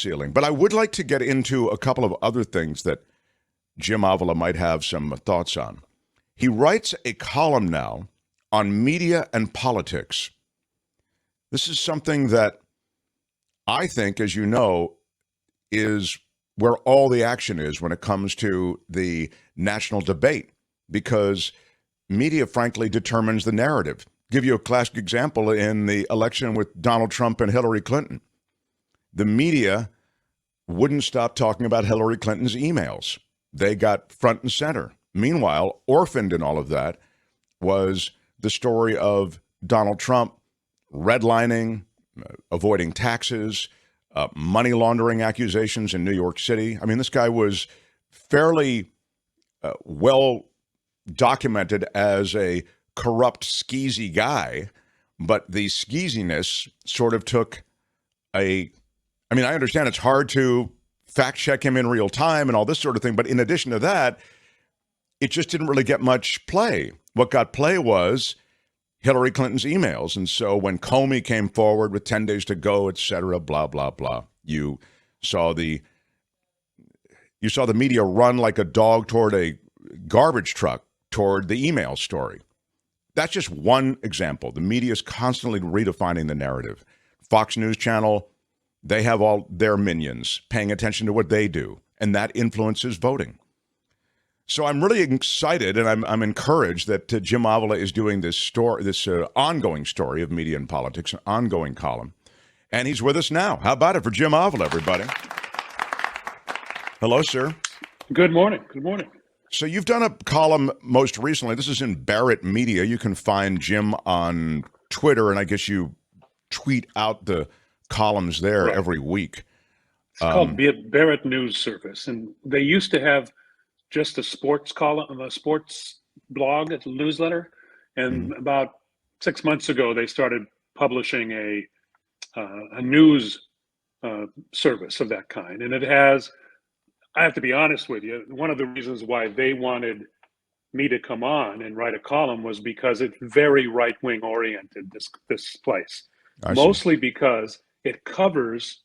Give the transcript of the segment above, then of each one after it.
ceiling. But I would like to get into a couple of other things that Jim Avila might have some thoughts on. He writes a column now on media and politics. This is something that I think, as you know, is where all the action is when it comes to the national debate, because media, frankly, determines the narrative. Give you a classic example in the election with Donald Trump and Hillary Clinton. The media wouldn't stop talking about Hillary Clinton's emails. They got front and center. Meanwhile, orphaned in all of that was the story of Donald Trump redlining, avoiding taxes, money laundering accusations in New York City. I mean, this guy was fairly well documented as a corrupt, skeezy guy, but the skeeziness sort of took I understand it's hard to fact check him in real time and all this sort of thing, but in addition to that, it just didn't really get much play. What got play was Hillary Clinton's emails. And so when Comey came forward with 10 days to go, et cetera, blah, blah, blah, you saw the media run like a dog toward a garbage truck toward the email story. That's just one example. The media is constantly redefining the narrative. Fox News Channel, they have all their minions paying attention to what they do, and that influences voting. So I'm really excited, and I'm encouraged that Jim Avila is doing this ongoing story of media and politics, an ongoing column, and he's with us now. How about it for Jim Avila, everybody? Hello, sir. Good morning. Good morning. So you've done a column most recently. This is in Barrett Media. You can find Jim on Twitter, and I guess you tweet out the columns there Right. every week. It's called Barrett News Service, and they used to have just a sports column, a sports blog, a newsletter, and about 6 months ago they started publishing a news service of that kind, and it has. I have to be honest with you. One of the reasons why they wanted me to come on and write a column was because it's very right-wing oriented. This place, mostly because it covers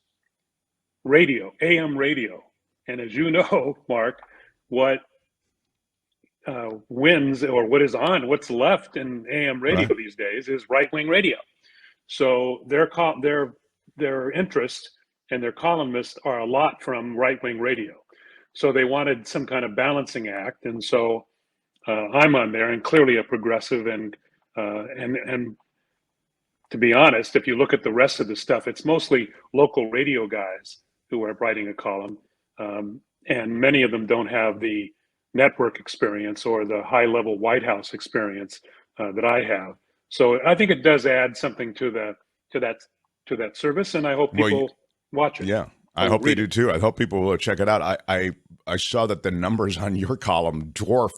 radio, AM radio, and as you know, Mark, what wins or what is on, what's left in AM radio these days is right-wing radio. So their interest and their columnists are a lot from right-wing radio. So they wanted some kind of balancing act, and so I'm on there, and clearly a progressive, and to be honest, if you look at the rest of the stuff, it's mostly local radio guys who are writing a column, and many of them don't have the network experience or the high-level White House experience that I have. So I think it does add something to that service, and I hope people watch it. Yeah. I hope they do too. I hope people will check it out. I saw that the numbers on your column dwarf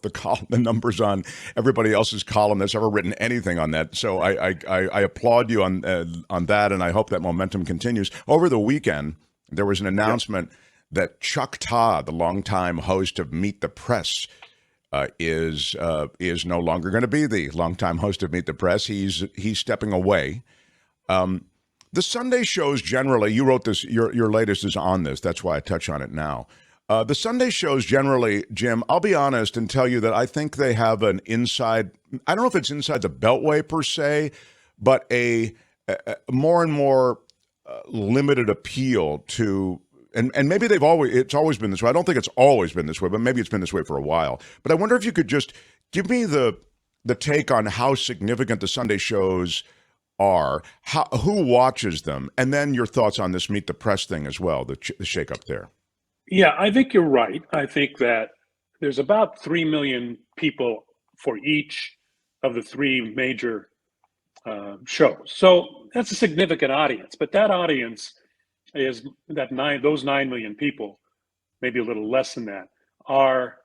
the numbers on everybody else's column that's ever written anything on that. So I applaud you on that, and I hope that momentum continues. Over the weekend, there was an announcement that Chuck Todd, the longtime host of Meet the Press, is no longer going to be the longtime host of Meet the Press. He's stepping away. The Sunday shows generally, you wrote this, your latest is on this, that's why I touch on it now. The Sunday shows generally, Jim, I'll be honest and tell you that I think they have an inside, I don't know if it's inside the Beltway per se, but a more and more limited appeal to, and maybe it's always been this way. I don't think it's always been this way, but maybe it's been this way for a while. But I wonder if you could just give me the take on how significant the Sunday shows are, who watches them, and then your thoughts on this Meet the Press thing as well, the shakeup there. Yeah, I think you're right. I think that there's about 3 million people for each of the three major shows. So that's a significant audience, but that audience is those 9 million people, maybe a little less than that, are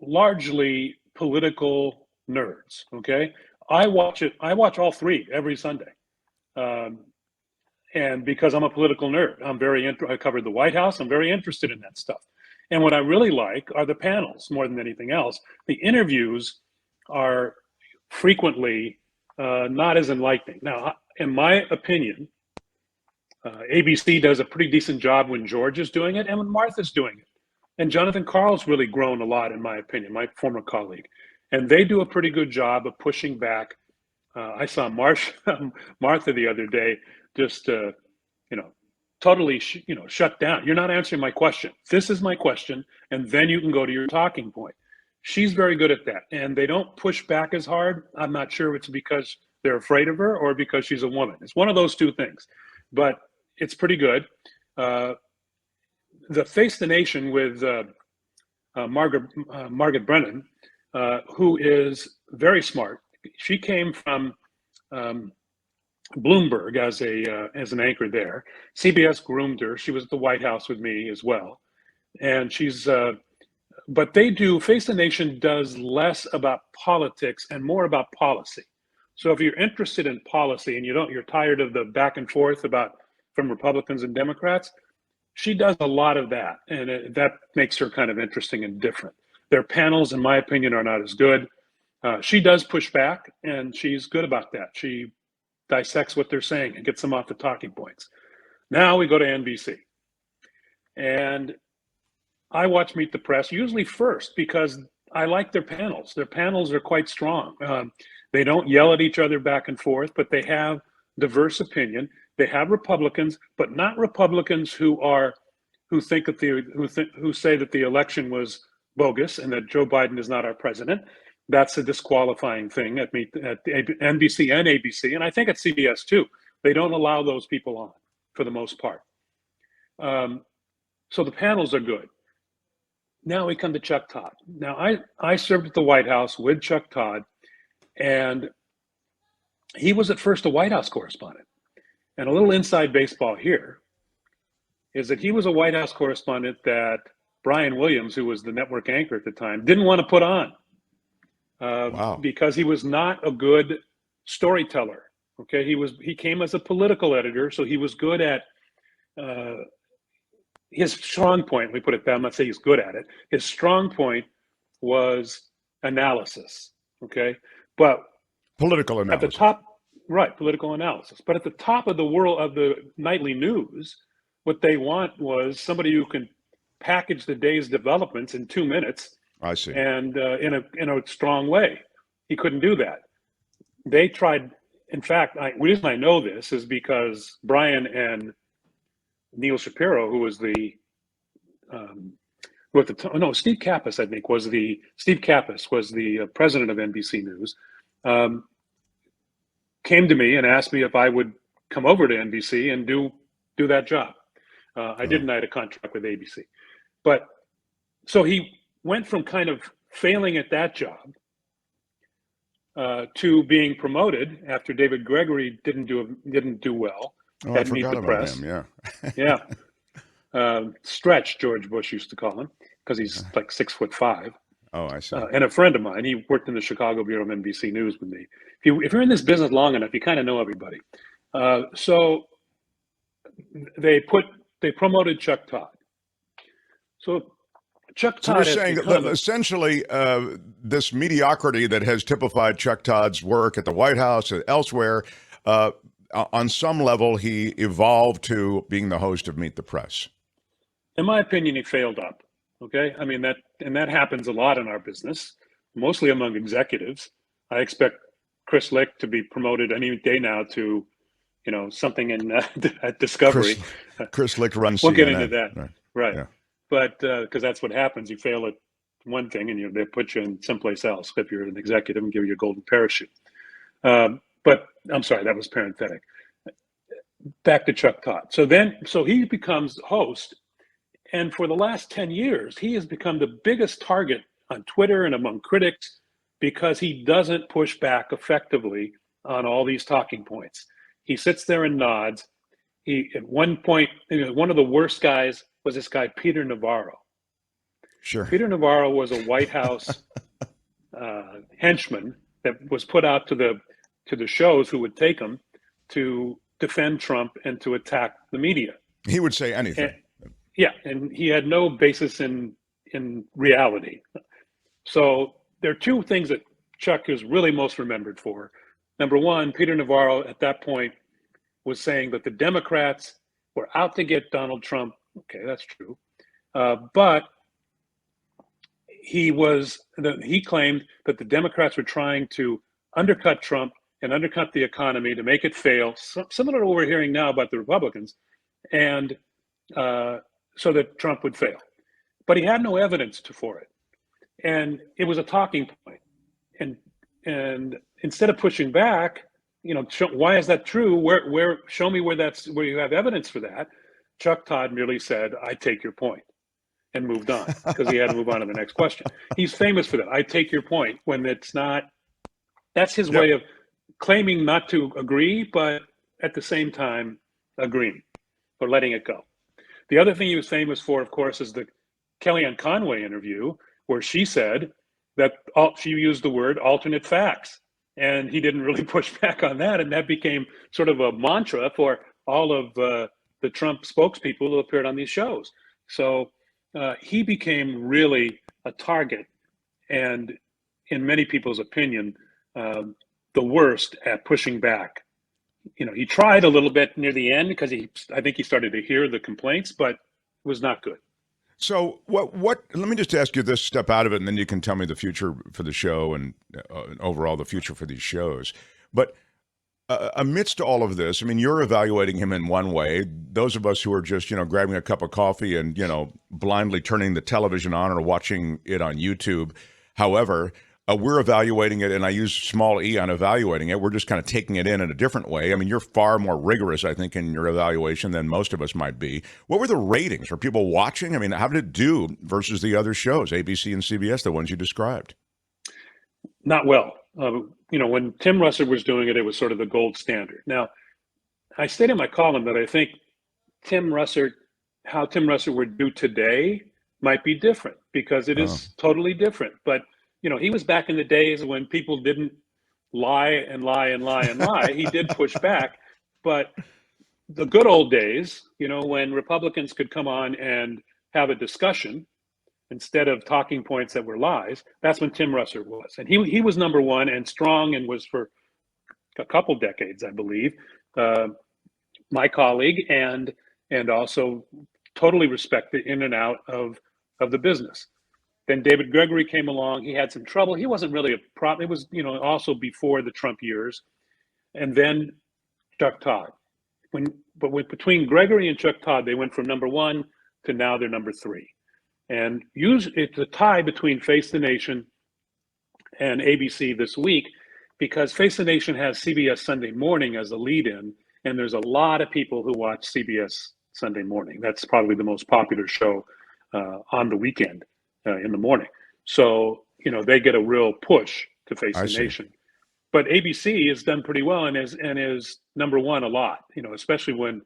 largely political nerds. Okay. I watch all three every Sunday. And because I'm a political nerd, I covered the White House. I'm very interested in that stuff. And what I really like are the panels more than anything else. The interviews are frequently not as enlightening. Now, in my opinion, ABC does a pretty decent job when George is doing it and when Martha's doing it. And Jonathan Karl's really grown a lot, in my opinion, my former colleague. And they do a pretty good job of pushing back. I saw Martha the other day just, totally, shut down. You're not answering my question. This is my question, and then you can go to your talking point. She's very good at that, and they don't push back as hard. I'm not sure if it's because they're afraid of her or because she's a woman. It's one of those two things, but it's pretty good. The Face the Nation with Margaret Brennan, who is very smart. She came from Bloomberg as an anchor there. CBS groomed her. She was at the White House with me as well, and she's. But Face the Nation does less about politics and more about policy. So if you're interested in policy and you're tired of the back and forth from Republicans and Democrats, she does a lot of that, and that makes her kind of interesting and different. Their panels, in my opinion, are not as good. She does push back, and she's good about that. She dissects what they're saying and gets them off the talking points. Now we go to NBC. And I watch Meet the Press usually first because I like their panels. Their panels are quite strong. They don't yell at each other back and forth, but they have diverse opinion. They have Republicans, but not Republicans who say that the election was bogus and that Joe Biden is not our president. That's a disqualifying thing at NBC and ABC, and I think at CBS too. They don't allow those people on for the most part. So the panels are good. Now we come to Chuck Todd. Now I served at the White House with Chuck Todd, and he was at first a White House correspondent. And a little inside baseball here is that he was a White House correspondent that Brian Williams, who was the network anchor at the time, didn't want to put on because he was not a good storyteller. Okay, he came as a political editor, so he was good at his strong point. Let me put it that. I'm not saying he's good at it. His strong point was analysis. Okay, but political analysis at the top. Right, political analysis. But at the top of the world of the nightly news, what they want was somebody who can package the day's developments in 2 minutes. I see. And in a strong way. He couldn't do that. They tried. In fact, the reason I know this is because Brian and Neil Shapiro, who was Steve Kappas, I think, was the president of NBC News. Came to me and asked me if I would come over to NBC and do that job. I didn't. I had a contract with ABC. But so he went from kind of failing at that job to being promoted after David Gregory didn't do well at Meet the Press. Him, yeah. Stretch, George Bush used to call him, because he's like 6'5". Oh, I see. And a friend of mine, he worked in the Chicago Bureau of NBC News with me. If you're in this business long enough, you kind of know everybody. So they promoted Chuck Todd. So Chuck Todd. So you're saying that essentially this mediocrity that has typified Chuck Todd's work at the White House and elsewhere, on some level, he evolved to being the host of Meet the Press. In my opinion, he failed up. Okay, I mean that happens a lot in our business, mostly among executives. I expect Chris Lick to be promoted any day now to, something in at Discovery. Chris Lick runs. We'll CNN. Get into that, right? Yeah. But because that's what happens, you fail at one thing, and they put you in someplace else if you're an executive and give you a golden parachute. But I'm sorry, that was parenthetic. Back to Chuck Todd. So he becomes host. And for the last 10 years, he has become the biggest target on Twitter and among critics because he doesn't push back effectively on all these talking points. He sits there and nods. At one point, one of the worst guys was this guy, Peter Navarro. Sure. Peter Navarro was a White House henchman that was put out to the shows who would take him to defend Trump and to attack the media. He would say anything. And he had no basis in reality. So there are two things that Chuck is really most remembered for. Number one, Peter Navarro at that point was saying that the Democrats were out to get Donald Trump. Okay, that's true. But he claimed that the Democrats were trying to undercut Trump and undercut the economy to make it fail, similar to what we're hearing now about the Republicans, and so that Trump would fail. But he had no evidence for it, and it was a talking point. And instead of pushing back, why is that true? Where show me where you have evidence for that. Chuck Todd merely said, "I take your point," and moved on because he had to move on to the next question. He's famous for that. I take your point when it's not. That's his way of claiming not to agree, but at the same time agreeing or letting it go. The other thing he was famous for, of course, is the Kellyanne Conway interview, where she said that she used the word alternate facts. And he didn't really push back on that. And that became sort of a mantra for all of the Trump spokespeople who appeared on these shows. So he became really a target, and in many people's opinion, the worst at pushing back. He tried a little bit near the end because I think he started to hear the complaints, but it was not good. So what? Let me just ask you this: step out of it, and then you can tell me the future for the show and overall the future for these shows. But amidst all of this, I mean, you're evaluating him in one way. Those of us who are just grabbing a cup of coffee and blindly turning the television on or watching it on YouTube, however. We're evaluating it, and I use small e on evaluating it. We're just kind of taking it in a different way. I mean, you're far more rigorous, I think, in your evaluation than most of us might be. What were the ratings? Were people watching? I mean, how did it do versus the other shows, ABC and CBS, the ones you described? Not well. When Tim Russert was doing it, it was sort of the gold standard. Now, I stated in my column that I think how Tim Russert would do today might be different because it is totally different. But he was back in the days when people didn't lie and lie and lie and lie. He did push back, but the good old days, when Republicans could come on and have a discussion instead of talking points that were lies, that's when Tim Russert was. And he was number one and strong, and was for a couple decades, I believe, my colleague, and also totally respected in and out of the business. Then David Gregory came along. He had some trouble. He wasn't really a problem. It was, also before the Trump years. And then Chuck Todd. Between Gregory and Chuck Todd, they went from number one to now they're number three. And it's a tie between Face the Nation and ABC this week, because Face the Nation has CBS Sunday Morning as a lead-in, and there's a lot of people who watch CBS Sunday Morning. That's probably the most popular show on the weekend. In the morning. So, they get a real push to Face the Nation. But ABC has done pretty well and is number one a lot, especially when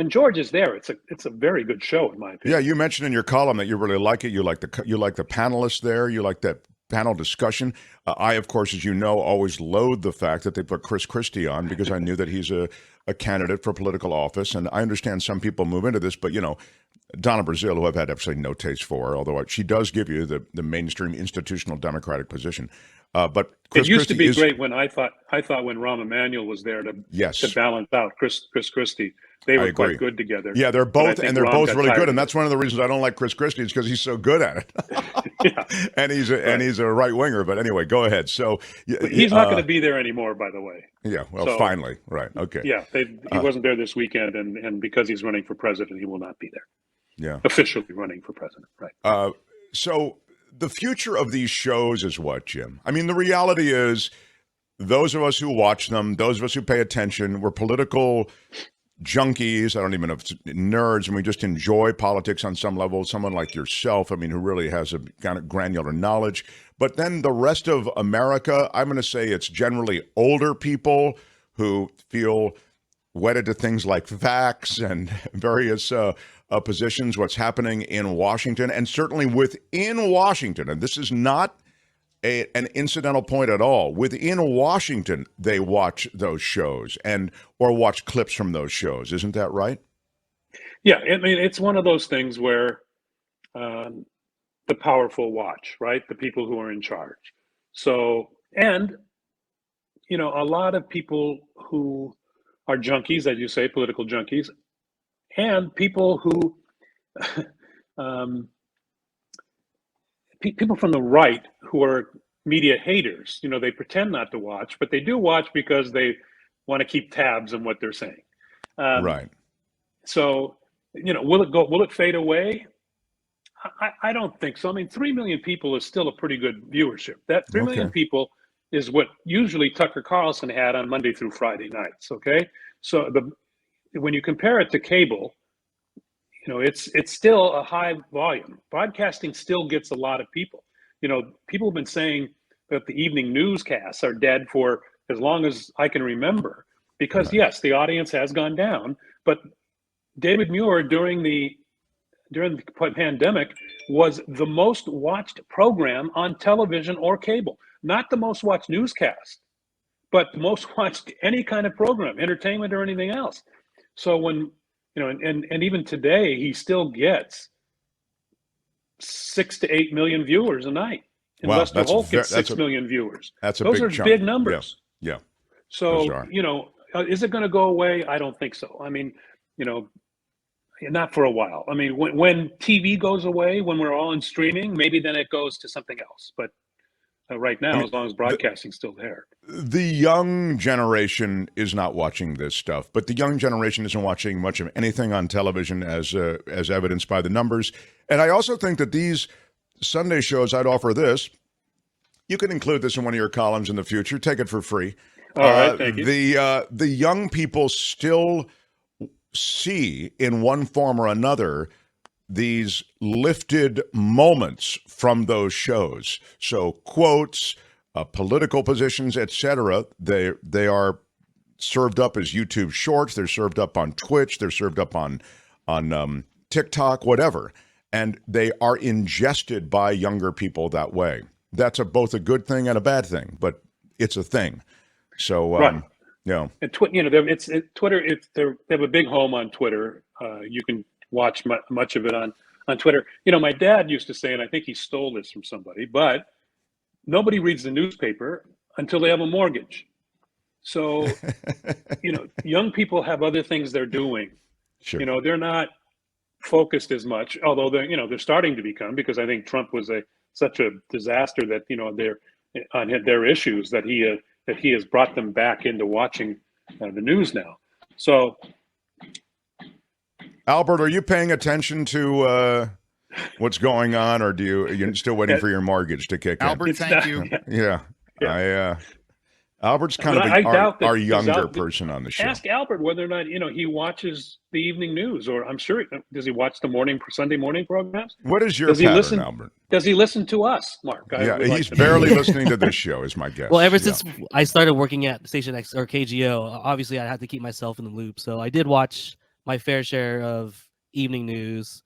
George is there. It's a very good show, in my opinion. Yeah, you mentioned in your column that you really like it. You like the panelists there. You like that panel discussion. I, of course, as you know, always loathe the fact that they put Chris Christie on, because I knew that he's a candidate for political office. And I understand some people move into this, but, Donna Brazile, who I've had absolutely no taste for, although she does give you the mainstream institutional Democratic position. But Chris it used Christie to be great when I thought when Rahm Emanuel was there to balance out Chris Christie. They were quite good together. Yeah, they're both really good, and that's one of the reasons I don't like Chris Christie, is because he's so good at it. Yeah, and he's a right winger. But anyway, go ahead. So but he's not going to be there anymore, by the way. Yeah, well, finally, right? Okay. Yeah, he wasn't there this weekend, and because he's running for president, he will not be there. Yeah, officially running for president, right? So the future of these shows is what, Jim? I mean, the reality is, those of us who watch them, those of us who pay attention, we're political junkies. I don't even know if it's nerds, and we just enjoy politics on some level. Someone like yourself, I mean, who really has a kind of granular knowledge. But then the rest of America, I'm going to say it's generally older people who feel wedded to things like facts and various positions, what's happening in Washington, and certainly within Washington. And this is not an incidental point at all. Within Washington, they watch those shows or watch clips from those shows. Isn't that right? Yeah, I mean, it's one of those things where the powerful watch, right? The people who are in charge. So, and, a lot of people who are junkies, as you say, political junkies, and people who people from the right who are media haters. They pretend not to watch, but they do watch because they want to keep tabs on what they're saying. Right. So, will it fade away? I don't think so. I mean, 3 million people is still a pretty good viewership. That 3 million people is what usually Tucker Carlson had on Monday through Friday nights. Okay. So when you compare it to cable, it's still a high volume. Broadcasting still gets a lot of people. People have been saying that the evening newscasts are dead for as long as I can remember, because yes, the audience has gone down, but David Muir during the pandemic was the most watched program on television or cable, not the most watched newscast, but the most watched any kind of program, entertainment or anything else. So when, and even today, he still gets 6 to 8 million viewers a night. And Wow, Lester Holt gets 6 million viewers. That's a Those big are chunk. big numbers. Yeah. So, is it going to go away? I don't think so. I mean, not for a while. I mean, when TV goes away, when we're all in streaming, maybe then it goes to something else. But right now, as long as broadcasting's still there. The young generation is not watching this stuff, but the young generation isn't watching much of anything on television, as evidenced by the numbers. And I also think that these Sunday shows, I'd offer this. You can include this in one of your columns in the future. Take it for free. All right, thank you. The young people still see in one form or another these lifted moments from those shows. So quotes, political positions, etc. They are served up as YouTube shorts. They're served up on Twitch. They're served up on TikTok, whatever. And they are ingested by younger people that way. That's both a good thing and a bad thing, but it's a thing. So, right. And Twitter. They have a big home on Twitter. You can watch much of it on Twitter. My dad used to say, and I think he stole this from somebody, but nobody reads the newspaper until they have a mortgage. So, young people have other things they're doing. Sure. They're not focused as much, although they're starting to become, because I think Trump was such a disaster that they're on their issues that he has brought them back into watching the news now. So, Albert, are you paying attention to what's going on, or are you still waiting for your mortgage to kick in? Albert, thank you. Yeah. Albert's kind of our younger person on the show. Ask Albert whether or not he watches the evening news, or I'm sure does he watch the Sunday morning programs? What is your pattern, Albert? Does he listen to us, Mark? He's barely listening to this show, is my guess. Well, ever since I started working at Station X or KGO, obviously I had to keep myself in the loop. So I did watch my fair share of evening news,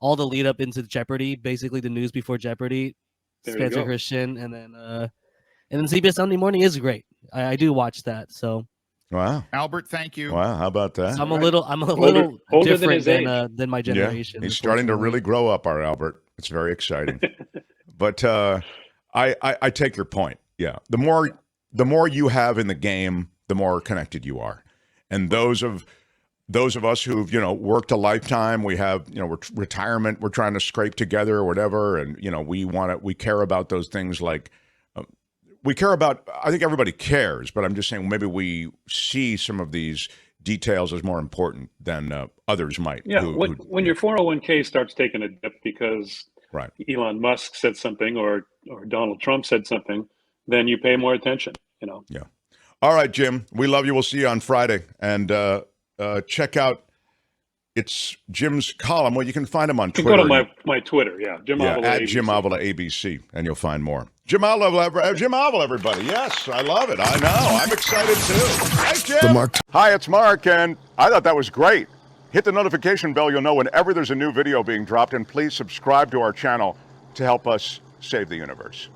all the lead up into Jeopardy, basically the news before Jeopardy, Spencer Christian, and then CBS Sunday Morning is great. I do watch that. So, wow, Albert, thank you. Wow, how about that? So I'm a little older different than my generation. Yeah, he's starting to really grow up, our Albert. It's very exciting. But I take your point. Yeah, the more you have in the game, the more connected you are. And those of us who've worked a lifetime, we have retirement we're trying to scrape together or whatever, and we care about those things like. We care about, I think everybody cares, but I'm just saying maybe we see some of these details as more important than others might. Yeah, when your 401k starts taking a dip because Elon Musk said something or Donald Trump said something, then you pay more attention, Yeah. All right, Jim, we love you. We'll see you on Friday. And check out, it's Jim's column. Well, you can find him on Twitter. You can go to my Twitter, Jim Avila at ABC. Jim Avila ABC, and you'll find more. Jim Avila, everybody. Yes, I love it. I know. I'm excited too. Hey, Jim. Hi, it's Mark, and I thought that was great. Hit the notification bell. You'll know whenever there's a new video being dropped, and please subscribe to our channel to help us save the universe.